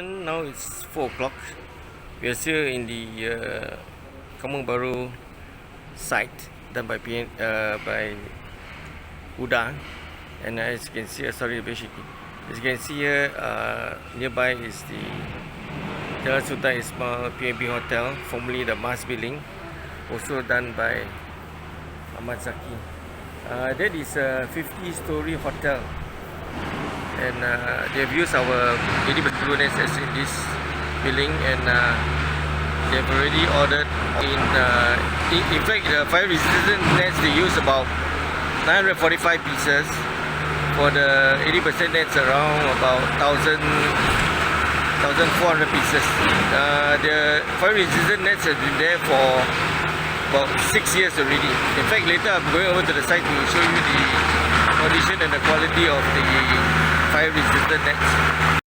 Now it's 4 o'clock. We are still in the Kampung Baru site done by by Uda, and as you can see, sorry, basically, as you can see here, nearby is the Jalan Sultan Ismail PNB Hotel, formerly the Mas Building, also done by Ahmad Zaki. That is a 50-story hotel, and they have used our 80% nets as in this building, and they have already ordered in fact the fire resistant nets they use about 945 pieces. For the 80% nets around about 1,400 pieces. The fire resistant nets have been there for about 6 years already. In fact, later I'm going over to the site to show you the condition and the quality of the fire resistant nets.